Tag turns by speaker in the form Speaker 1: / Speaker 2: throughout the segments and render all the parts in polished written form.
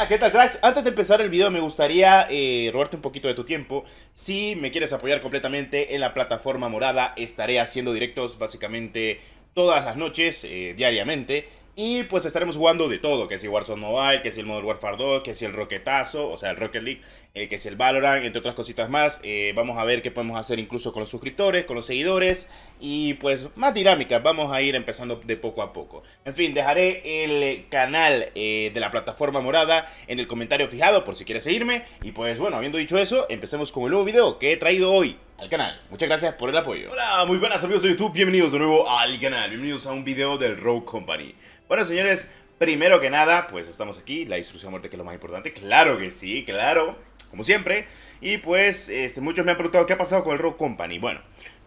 Speaker 1: Hola, ¿qué tal, cracks? Antes de empezar el video me gustaría robarte un poquito de tu tiempo. Si me quieres apoyar completamente en la plataforma morada, estaré haciendo directos básicamente todas las noches, diariamente. Y pues estaremos jugando de todo, que si Warzone Mobile, que si el Modern Warfare 2, que si el Rocketazo, o sea el Rocket League, que si el Valorant, entre otras cositas más. Vamos a ver qué podemos hacer incluso con los suscriptores, con los seguidores y pues más dinámicas. Vamos a ir empezando de poco a poco. En fin, dejaré el canal de la plataforma morada en el comentario fijado por si quieres seguirme. Y pues bueno, habiendo dicho eso, empecemos con el nuevo video que he traído hoy al canal. Muchas gracias por el apoyo. Hola, muy buenas amigos de YouTube, bienvenidos de nuevo al canal. Bienvenidos a un video del Rogue Company. Bueno, señores, primero que nada, pues estamos aquí, la instrucción de muerte, que es lo más importante. Claro que sí, claro, como siempre. Y pues muchos me han preguntado qué ha pasado con el Rogue Company. Bueno,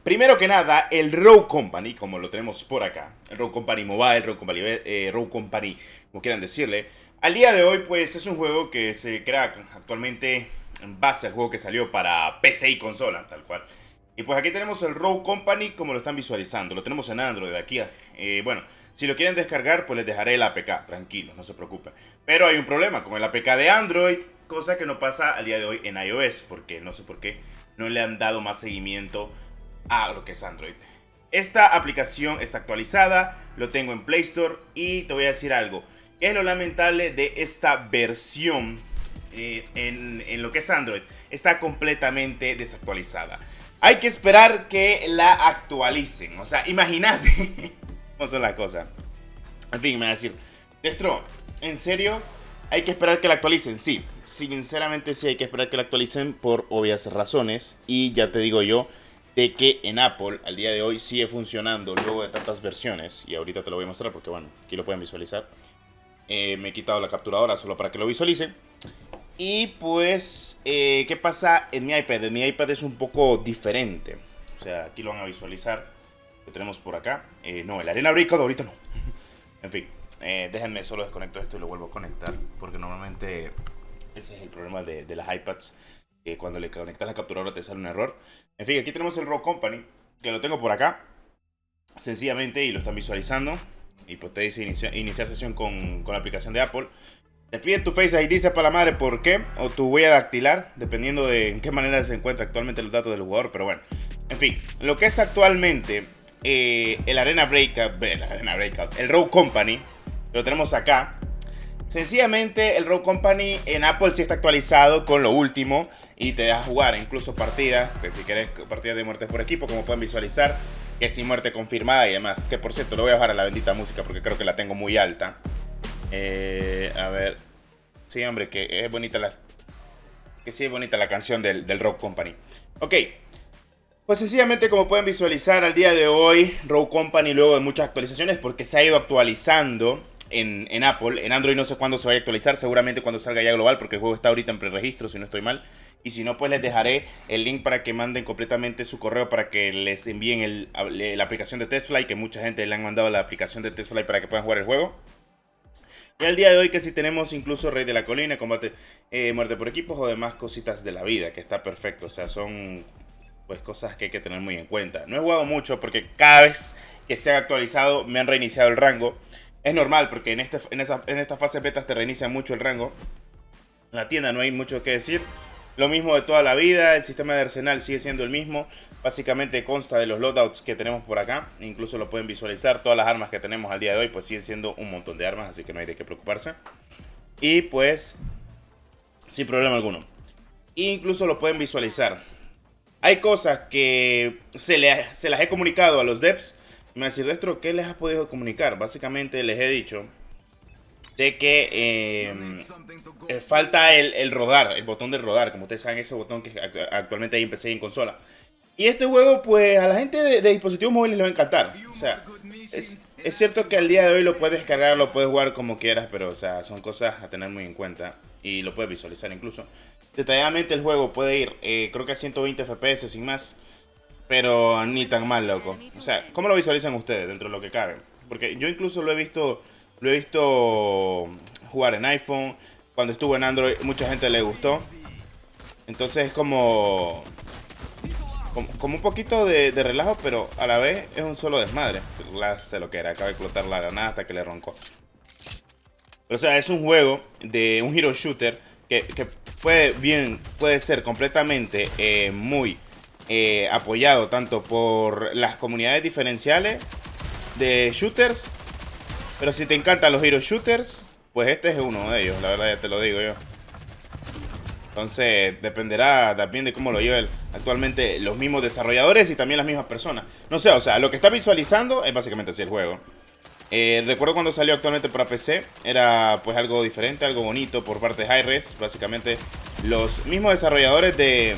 Speaker 1: primero que nada, el Rogue Company, como lo tenemos por acá, el Rogue Company Mobile, Rogue Company, como quieran decirle, al día de hoy pues es un juego que se crea actualmente en base al juego que salió para PC y consola, tal cual. Y pues aquí tenemos el Rogue Company como lo están visualizando. Lo tenemos en Android aquí. Bueno, si lo quieren descargar, pues les dejaré el APK. Tranquilos, no se preocupen. Pero hay un problema con el APK de Android, cosa que no pasa al día de hoy en iOS, porque no sé por qué no le han dado más seguimiento a lo que es Android. Esta aplicación está actualizada, lo tengo en Play Store y te voy a decir algo. ¿Qué es lo lamentable de esta versión en lo que es Android? Está completamente desactualizada. Hay que esperar que la actualicen. O sea, imagínate cómo son las cosas. En fin, me va a decir, Destro, ¿en serio? ¿Hay que esperar que la actualicen? Sí, sinceramente sí hay que esperar que la actualicen por obvias razones. Y ya te digo yo de que en Apple al día de hoy sigue funcionando luego de tantas versiones. Y ahorita te lo voy a mostrar porque bueno, aquí lo pueden visualizar. Me he quitado la capturadora solo para que lo visualicen. Y pues, ¿qué pasa en mi iPad? En mi iPad es un poco diferente. O sea, aquí lo van a visualizar. Lo tenemos por acá. No, el Arena Breakout ahorita no. En fin, déjenme solo desconecto esto y lo vuelvo a conectar. Porque normalmente ese es el problema de las iPads. Cuando le conectas la capturadora te sale un error. En fin, aquí tenemos el Rogue Company, que lo tengo por acá. Sencillamente, y lo están visualizando. Y pues te dice iniciar sesión con la aplicación de Apple. Te pide tu Face ID, sepa la madre por qué, o tu huella dactilar, dependiendo de en qué manera se encuentra actualmente los datos del jugador, pero bueno. En fin, lo que es actualmente el Arena Breakout, el Rogue Company, lo tenemos acá. Sencillamente el Rogue Company en Apple sí está actualizado con lo último y te deja jugar incluso partidas, que si quieres partidas de muertes por equipo, como pueden visualizar, que sin muerte confirmada y demás. Que por cierto, lo voy a bajar a la bendita música porque creo que la tengo muy alta. A ver. Sí, hombre, que es bonita la... Que sí es bonita la canción del Rogue Company. Ok. Pues sencillamente, como pueden visualizar, al día de hoy Rogue Company, luego de muchas actualizaciones, porque se ha ido actualizando en Apple. En Android no sé cuándo se vaya a actualizar, seguramente cuando salga ya global, porque el juego está ahorita en preregistro, si no estoy mal. Y si no, pues les dejaré el link para que manden completamente su correo para que les envíen la aplicación de TestFlight, que mucha gente le han mandado la aplicación de TestFlight para que puedan jugar el juego. Y al día de hoy que sí tenemos incluso Rey de la Colina, combate, muerte por equipos o demás cositas de la vida, que está perfecto. O sea, son pues cosas que hay que tener muy en cuenta. No he jugado mucho porque cada vez que se ha actualizado me han reiniciado el rango. Es normal porque en esta fase betas te reinicia mucho el rango. En la tienda no hay mucho que decir. Lo mismo de toda la vida, el sistema de arsenal sigue siendo el mismo. Básicamente consta de los loadouts que tenemos por acá. Incluso lo pueden visualizar. Todas las armas que tenemos al día de hoy pues siguen siendo un montón de armas, así que no hay de qué preocuparse. Y pues, sin problema alguno. Incluso lo pueden visualizar. Hay cosas que se las he comunicado a los devs. Me van a decir, Destro, ¿qué les has podido comunicar? Básicamente les he dicho de que falta el rodar, el botón de rodar. Como ustedes saben, ese botón que actualmente hay en PC y en consola. Y este juego, pues, a la gente de dispositivos móviles les va a encantar. O sea, es cierto que al día de hoy lo puedes descargar, lo puedes jugar como quieras, pero, o sea, son cosas a tener muy en cuenta. Y lo puedes visualizar incluso. Detalladamente el juego puede ir, creo que a 120 FPS sin más. Pero ni tan mal, loco. O sea, ¿cómo lo visualizan ustedes dentro de lo que cabe? Porque yo incluso lo he visto jugar en iPhone. Cuando estuvo en Android, mucha gente le gustó. Entonces es como un poquito de relajo, pero a la vez es un solo desmadre. Sé lo que era, acaba de explotar la granada hasta que le roncó. Pero o sea, es un juego de un hero shooter que puede ser completamente muy apoyado tanto por las comunidades diferenciales de shooters. Pero si te encantan los hero shooters, pues este es uno de ellos, la verdad ya te lo digo yo. Entonces dependerá también de cómo lo lleven actualmente los mismos desarrolladores y también las mismas personas. No sé, o sea, lo que está visualizando es básicamente así el juego. Recuerdo cuando salió actualmente para PC, era pues algo diferente, algo bonito por parte de Hi-Rez. Básicamente los mismos desarrolladores de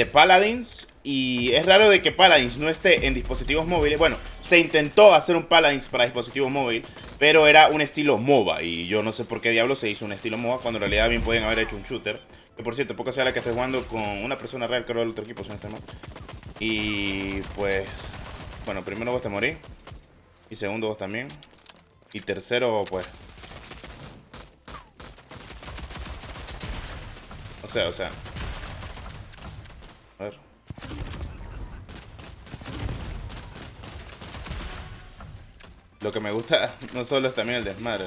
Speaker 1: Paladins. Y es raro de que Paladins no esté en dispositivos móviles. Bueno, se intentó hacer un Paladins para dispositivos móviles, pero era un estilo MOBA. Y yo no sé por qué diablo se hizo un estilo MOBA cuando en realidad bien pueden haber hecho un shooter. Que por cierto, poco sea la que estoy jugando con una persona real, creo, del otro equipo, si no estoy mal. Y pues, bueno, primero vos te morís. Y segundo vos también. Y tercero, pues. O sea. A ver. Lo que me gusta no solo es también el desmadre.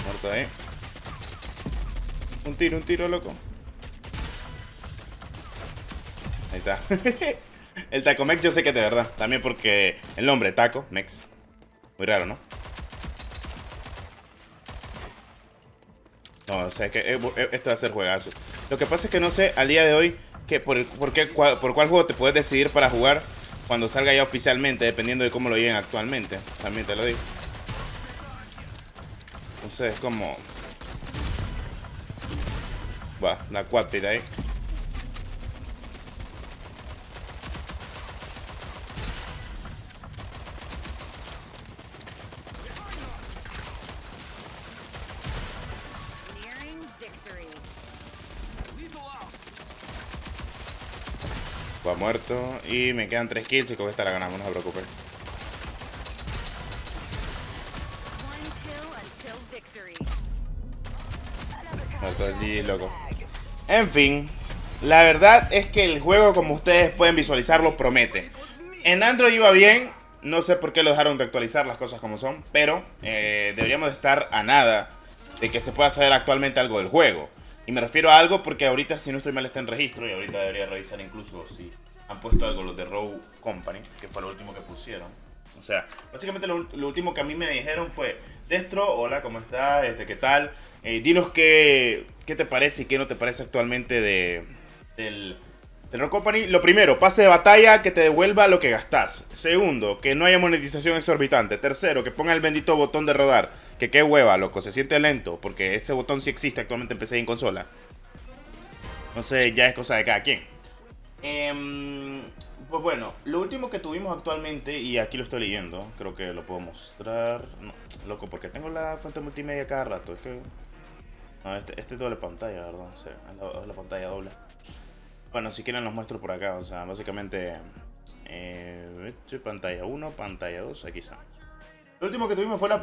Speaker 1: Muerto ahí. Un tiro, loco. Ahí está. El Taco Mex yo sé que es de verdad. También porque el nombre, Taco Mex. Muy raro, ¿no? No, o sea, que esto va a ser juegazo. Lo que pasa es que no sé al día de hoy que por cuál juego te puedes decidir para jugar cuando salga ya oficialmente, dependiendo de cómo lo lleven actualmente. También te lo digo. Entonces es como... Va, la quadpit ahí. Va muerto. Y me quedan 3 kills y con esta la ganamos, no se preocupen. Muerto allí, loco. En fin, la verdad es que el juego, como ustedes pueden visualizarlo, promete. En Android iba bien. No sé por qué lo dejaron de actualizar las cosas como son. Pero deberíamos de estar a nada de que se pueda saber actualmente algo del juego. Y me refiero a algo porque ahorita, si no estoy mal, está en registro. Y ahorita debería revisar incluso si han puesto algo los de Rogue Company, que fue lo último que pusieron. O sea, básicamente lo último que a mí me dijeron fue: Destro, hola, ¿cómo estás? ¿Qué tal? Dinos qué te parece y qué no te parece actualmente del Rogue Company. Lo primero, pase de batalla que te devuelva lo que gastas. Segundo, que no haya monetización exorbitante. Tercero, que ponga el bendito botón de rodar. Que qué hueva, loco, se siente lento. Porque ese botón sí existe actualmente en PC y en consola. Entonces ya es cosa de cada quien. Pues bueno, lo último que tuvimos actualmente, y aquí lo estoy leyendo, creo que lo puedo mostrar. No, loco, porque tengo la fuente multimedia cada rato. Es que... No, este es doble pantalla, ¿verdad? O sea, es la pantalla doble. Bueno, si quieren los muestro por acá, o sea, básicamente pantalla 1, pantalla 2, aquí está. Lo último que tuvimos fue el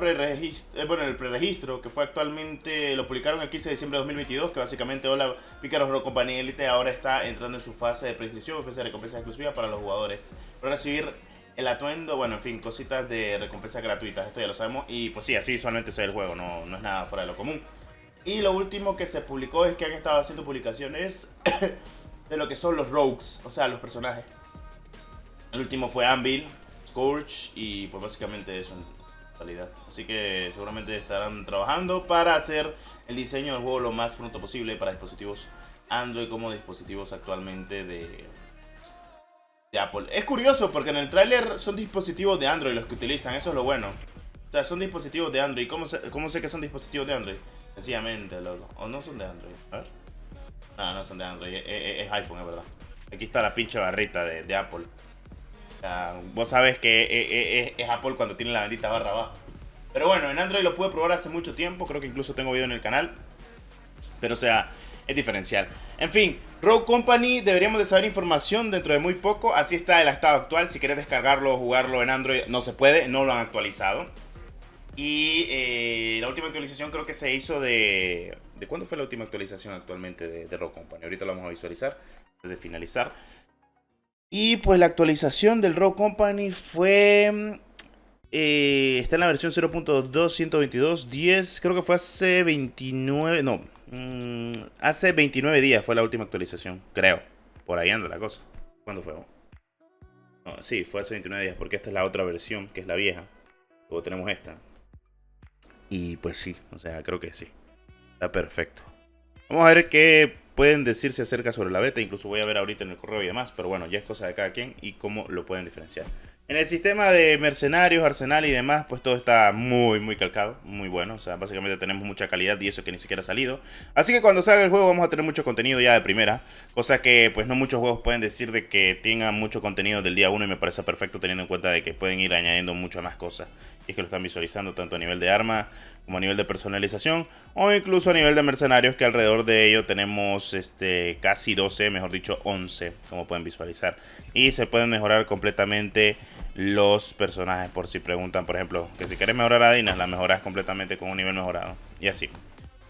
Speaker 1: preregistro, que fue actualmente, lo publicaron el 15 de diciembre de 2022, que básicamente Hola Pícaros Rogue Company Elite ahora está entrando en su fase de preinscripción, ofrece recompensas exclusivas para los jugadores. Para recibir el atuendo, bueno, en fin, cositas de recompensas gratuitas, esto ya lo sabemos, y pues sí, así solamente es el juego, no es nada fuera de lo común. Y lo último que se publicó es que han estado haciendo publicaciones de lo que son los rogues, o sea, los personajes. El último fue Anvil, Scourge y pues básicamente eso en realidad. Así que seguramente estarán trabajando para hacer el diseño del juego lo más pronto posible para dispositivos Android como dispositivos actualmente de Apple. Es curioso porque en el tráiler son dispositivos de Android los que utilizan, eso es lo bueno. O sea, son dispositivos de Android. ¿Cómo sé que son dispositivos de Android? Sencillamente, loco. O no son de Android. A ver. No, no son de Android. Es iPhone, es verdad. Aquí está la pinche barrita de Apple. O sea, vos sabes que es Apple cuando tiene la bendita barra abajo. Pero bueno, en Android lo pude probar hace mucho tiempo. Creo que incluso tengo video en el canal. Pero o sea, es diferencial. En fin, Rogue Company, deberíamos de saber información dentro de muy poco. Así está el estado actual. Si querés descargarlo o jugarlo en Android, no se puede. No lo han actualizado. Y la última actualización creo que se hizo de... ¿De cuándo fue la última actualización actualmente de Rogue Company? Ahorita lo vamos a visualizar antes de finalizar. Y pues la actualización del Rogue Company fue Está en la versión 0.2, 10, creo que fue hace 29, no, hace 29 días fue la última actualización, creo. Por ahí anda la cosa. ¿Cuándo fue? No, sí, fue hace 29 días, porque esta es la otra versión, que es la vieja. Luego tenemos esta. Y pues sí, o sea, creo que sí. Está perfecto. Vamos a ver qué pueden decirse acerca sobre la beta. Incluso voy a ver ahorita en el correo y demás. Pero bueno, ya es cosa de cada quien y cómo lo pueden diferenciar. En el sistema de mercenarios, arsenal y demás, pues todo está muy calcado, muy bueno. O sea, básicamente tenemos mucha calidad y eso que ni siquiera ha salido. Así que cuando salga el juego vamos a tener mucho contenido ya de primera. Cosa que pues no muchos juegos pueden decir de que tengan mucho contenido del día 1 y me parece perfecto teniendo en cuenta de que pueden ir añadiendo muchas más cosas. Y es que lo están visualizando tanto a nivel de arma como a nivel de personalización o incluso a nivel de mercenarios, que alrededor de ello tenemos casi 12, mejor dicho 11, como pueden visualizar. Y se pueden mejorar completamente los personajes, por si preguntan, por ejemplo, que si quieres mejorar a Dinas, la mejoras completamente con un nivel mejorado. Y así,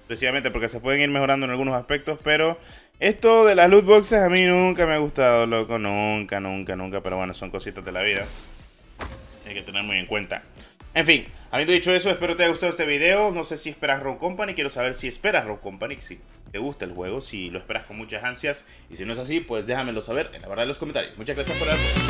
Speaker 1: precisamente porque se pueden ir mejorando en algunos aspectos, pero esto de las loot boxes a mí nunca me ha gustado, loco, nunca, pero bueno, son cositas de la vida. Hay que tener muy en cuenta. En fin, habiendo dicho eso, espero te haya gustado este video. No sé si esperas Rogue Company, quiero saber si esperas Rogue Company, si te gusta el juego, si lo esperas con muchas ansias. Y si no es así, pues déjamelo saber en la barra de los comentarios. Muchas gracias por el apoyo.